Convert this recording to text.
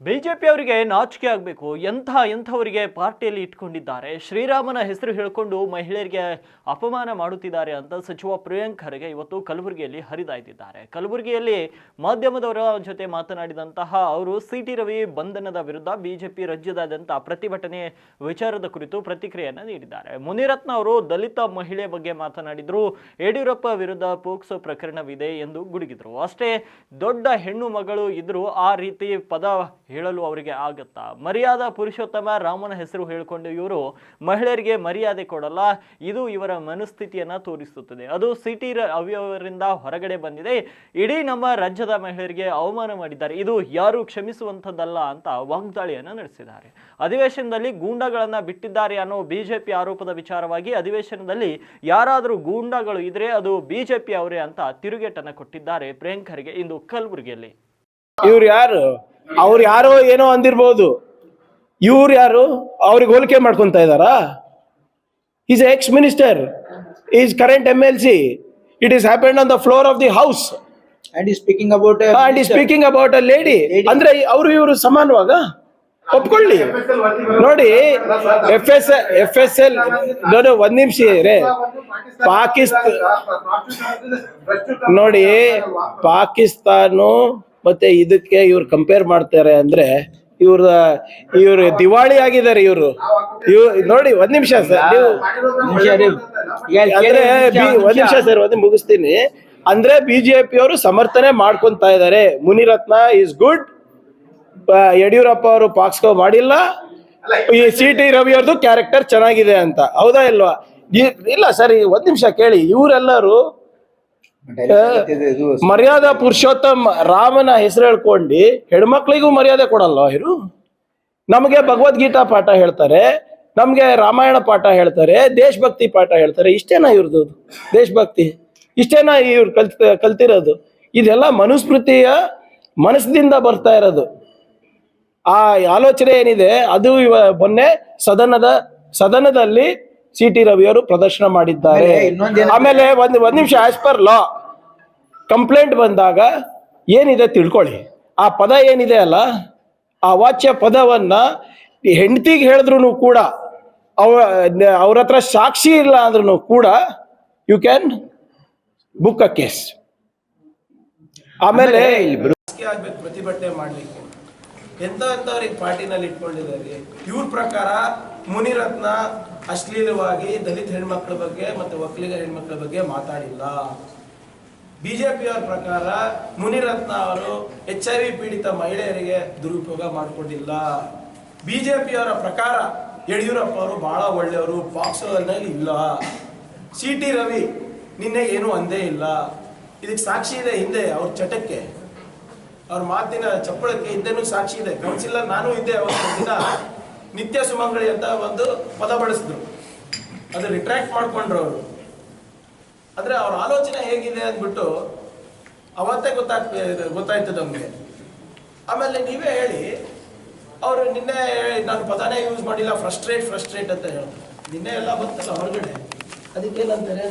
BJP ಅವರಿಗೆ ನಾಚಿಕೆ ಆಗಬೇಕು. ಎಂಥವರಿಗೆ ಪಾರ್ಟಿಯಲ್ಲಿ ಇಟ್ಕೊಂಡಿದ್ದಾರೆ. ಶ್ರೀರಾಮನ ಹೆಸರು ಹೇಳಿಕೊಂಡು ಮಹಿಳೆಯರಿಗೆ ಅಪಮಾನ ಮಾಡುತ್ತಿದ್ದಾರೆ ಅಂತ ಸಚಿವ ಪ್ರಿಯಾಂಕ್ ಖರ್ಗೆ ಇವತ್ತು ಕಲಬುರಗಿಯಲ್ಲಿ ಹರಿದಾಯ್ದಿದ್ದಾರೆ. ಕಲಬುರಗಿಯಲ್ಲಿ ಮಾಧ್ಯಮದವರ ಜೊತೆ ಮಾತನಾಡಿದಂತಹ ಅವರು ಸಿಟಿ ರವಿ ಬಂಧನದ ವಿರುದ್ಧ ಬಿಜೆಪಿ ರಾಜ್ಯದಾದ್ಯಂತ ಪ್ರತಿಭಟನೆ ವಿಚಾರದ ಕುರಿತು ಪ್ರತಿಕ್ರಿಯೆಯನ್ನು ನೀಡಿದ್ದಾರೆ. ಮುನಿರತ್ನ ಅವರು ದಲಿತ ಮಹಿಳೆ ಬಗ್ಗೆ ಮಾತನಾಡಿದ್ರು. ಯಡಿಯೂರಪ್ಪ ವಿರುದ್ಧ ಪೋಕ್ಸೋ ಪ್ರಕರಣವಿದೆ ಎಂದು ಗುಡುಗಿದ್ರು. ಅಷ್ಟೇ ದೊಡ್ಡ ಹೆಣ್ಣು ಮಗಳು ಇದ್ರು ಆ ರೀತಿ ಪದ ಹೇಳಲು ಅವರಿಗೆ ಆಗುತ್ತಾ? ಮರ್ಯಾದಾ ಪುರುಷೋತ್ತಮ ರಾಮನ ಹೆಸರು ಹೇಳಿಕೊಂಡು ಇವರು ಮಹಿಳೆಯರಿಗೆ ಮರ್ಯಾದೆ ಕೊಡಲ್ಲ. ಇದು ಇವರ ಮನಸ್ಥಿತಿಯನ್ನ ತೋರಿಸುತ್ತದೆ. ಅದು ಸಿಟಿ ರವಿಯವರಿಂದ ಹೊರಗಡೆ ಬಂದಿದೆ. ಇಡೀ ನಮ್ಮ ರಾಜ್ಯದ ಮಹಿಳೆಯರಿಗೆ ಅವಮಾನ ಮಾಡಿದ್ದಾರೆ. ಇದು ಯಾರು ಕ್ಷಮಿಸುವಂಥದ್ದಲ್ಲ ಅಂತ ವಾಗ್ದಾಳಿಯನ್ನ ನಡೆಸಿದ್ದಾರೆ. ಅಧಿವೇಶನದಲ್ಲಿ ಗೂಂಡಾಗಳನ್ನ ಬಿಟ್ಟಿದ್ದಾರೆ ಅನ್ನೋ ಬಿಜೆಪಿ ಆರೋಪದ ವಿಚಾರವಾಗಿ ಅಧಿವೇಶನದಲ್ಲಿ ಯಾರಾದರೂ ಗೂಂಡಾಗಳು ಇದ್ರೆ ಅದು ಬಿಜೆಪಿ ಅವರೇ ಅಂತ ತಿರುಗೇಟನ್ನ ಕೊಟ್ಟಿದ್ದಾರೆ ಪ್ರಿಯಾಂಕ್ ಖರ್ಗೆ ಇಂದು ಕಲಬುರಗಿಯಲ್ಲಿ. ಇವ್ರು ಯಾರು? ಅವ್ರು ಯಾರೋ ಏನೋ ಅಂದಿರ್ಬೋದು. ಇವ್ರು ಯಾರು? ಅವ್ರಿಗೆ ಹೋಲಿಕೆ ಮಾಡ್ಕೊಂತ ಇದ್ದಾರಾ? Is X minister, is current MLC. It is happened on the floor of the house. And he's speaking about a lady. ಅಂದ್ರೆ ಅವರು ಇವರು ಸಮಾನವಾಗ ಒಪ್ಕೊಳ್ಳಿ. ನೋಡಿ FSL ನೋಡಿ ಒಂದ್ ನಿಮಿಷ ರೇ. ನೋಡಿ ಪಾಕಿಸ್ತಾನ ಮತ್ತೆ ಇದಕ್ಕೆ ಇವ್ರು ಕಂಪೇರ್ ಮಾಡ್ತಾರೆ ಅಂದ್ರೆ ಇವ್ರು ದಿವಾಳಿ ಆಗಿದ್ದಾರೆ. ಇವರು ನೋಡಿ ಒಂದ್ ನಿಮಿಷ ಸರ್, ಒಂದ್ ನಿಮಿಷ ಸರ್, ಮುಗಿಸ್ತೀನಿ. ಅಂದ್ರೆ ಬಿಜೆಪಿ ಅವರು ಸಮರ್ಥನೆ ಮಾಡ್ಕೊಂತ ಇದ್ದಾರೆ. ಮುನಿರತ್ನ ಈಸ್ ಗುಡ್, ಯಡಿಯೂರಪ್ಪ ಅವರು ಪಾಕ್ಸ್ಕೋ ಮಾಡಿಲ್ಲ, ಈ CT ರವಿ ಅವ್ರದ್ದು ಕ್ಯಾರೆಕ್ಟರ್ ಚೆನ್ನಾಗಿದೆ ಅಂತ. ಹೌದಾ ಇಲ್ವಾ? ಇಲ್ಲ ಸರ್, ಒಂದ್ ನಿಮಿಷ ಕೇಳಿ. ಇವರೆಲ್ಲರೂ ಮರ್ಯಾದಾ ಪುರುಷೋತ್ತಮ ರಾಮನ ಹೆಸರು ಹೇಳ್ಕೊಂಡು ಹೆಣ್ಮಕ್ಳಿಗೂ ಮರ್ಯಾದೆ ಕೊಡಲ್ಲ. ಇವರು ನಮಗೆ ಭಗವದ್ಗೀತಾ ಪಾಠ ಹೇಳ್ತಾರೆ, ನಮ್ಗೆ ರಾಮಾಯಣ ಪಾಠ ಹೇಳ್ತಾರೆ, ದೇಶಭಕ್ತಿ ಪಾಠ ಹೇಳ್ತಾರೆ. ಇಷ್ಟೇನಾ ಇವ್ರದ್ದು ದೇಶಭಕ್ತಿ? ಇಷ್ಟೇನಾ ಇವ್ರು ಕಲ್ತಿರೋದು? ಇದೆಲ್ಲ ಮನುಸ್ಮೃತಿಯ ಮನಸ್ಸಿನಿಂದ ಬರ್ತಾ ಇರೋದು. ಆ ಆಲೋಚನೆ ಏನಿದೆ ಅದು ಮೊನ್ನೆ ಸದನದಲ್ಲಿ CT ರವಿಯವರು ಪ್ರದರ್ಶನ ಮಾಡಿದ್ದಾರೆ. ಆಮೇಲೆ ಒಂದ್ ನಿಮಿಷ, ಆಸ್ ಪರ್ ಲಾ ಕಂಪ್ಲೇಂಟ್ ಬಂದಾಗ ಏನಿದೆ ತಿಳ್ಕೊಳ್ಳಿ. ಆ ಪದ ಏನಿದೆ ಅಲ್ಲ, ಆ ವಾಚ್ಯ ಪದವನ್ನ ಹೆಂಡತಿಗೆ ಹೇಳಿದ್ರು ಕೂಡ, ಅವ್ರ ಹತ್ರ ಸಾಕ್ಷಿ ಇಲ್ಲ ಅಂದ್ರೂ ಕೂಡ you can book a case. ಆಮೇಲೆ ಆಗ್ಬೇಕು ಪ್ರತಿಭಟನೆ ಮಾಡ್ಲಿಕ್ಕೆ ಎಂತವ್ರಿಗೆ ಪಾರ್ಟಿನಲ್ಲಿ ಇಟ್ಕೊಂಡಿದ್ದಾರೆ. ಇವ್ರ ಪ್ರಕಾರ ಮುನಿರತ್ನ ಅಶ್ಲೀಲವಾಗಿ ದಲಿತ ಹೆಣ್ಮಕ್ಳ ಬಗ್ಗೆ ಮತ್ತೆ ಒಕ್ಕಲಿಗ ಹೆಣ್ಮಕ್ಳ ಬಗ್ಗೆ ಮಾತಾಡಿಲ್ಲ. ಬಿಜೆಪಿ ಅವರ ಪ್ರಕಾರ ಮುನಿರತ್ನ ಅವರು HIV ಪೀಡಿತ ಮಹಿಳೆಯರಿಗೆ ದುರುಪಯೋಗ ಮಾಡಿಕೊಂಡಿಲ್ಲ. ಬಿಜೆಪಿ ಅವರ ಪ್ರಕಾರ ಯಡಿಯೂರಪ್ಪ ಅವರು ಬಹಳ ಒಳ್ಳೆಯವರು, ಪಾಕ್ಸೋದಲ್ಲಿ ಇಲ್ಲ. CT ರವಿ ನಿನ್ನೆ ಏನು ಅಂದೇ ಇಲ್ಲ. ಇದಕ್ಕೆ ಸಾಕ್ಷಿ ಇದೆ. ಹಿಂದೆ ಅವ್ರ ಚಟಕ್ಕೆ, ಅವ್ರ ಮಾತಿನ ಚಪ್ಪಳಕ್ಕೆ ಹಿಂದೆನೂ ಸಾಕ್ಷಿ ಇದೆ. ಕೌನ್ಸಿಲರ್ ನಾನು ಇದ್ದೆ. ಅವತ್ತು ದಿನ ನಿತ್ಯ ಸುಮಂಗಳಿ ಅಂತ ಒಂದು ಪದ ಬಳಸಿದ್ರು, ಅದು ರಿಟ್ರಾಕ್ಟ್ ಮಾಡ್ಕೊಂಡ್ರು ಅವರು. ಅಂದ್ರೆ ಅವ್ರ ಆಲೋಚನೆ ಹೇಗಿದೆ ಅಂದ್ಬಿಟ್ಟು ಅವತ್ತೇ ಗೊತ್ತಾಯ್ತು ನಮ್ಗೆ. ಆಮೇಲೆ ನೀವೇ ಹೇಳಿ, ಅವರು ನಿನ್ನೆ ನಾನು ಪದನೇ ಯೂಸ್ ಮಾಡಿಲ್ಲ, ಫ್ರಸ್ಟ್ರೇಟ್ ಅಂತ ಹೇಳ್ತಾರೆ. ನಿನ್ನೆ ಎಲ್ಲ ಬಂತಲ್ಲ ಹೊರಗಡೆ, ಅದಕ್ಕೇನಂತಾರೆ?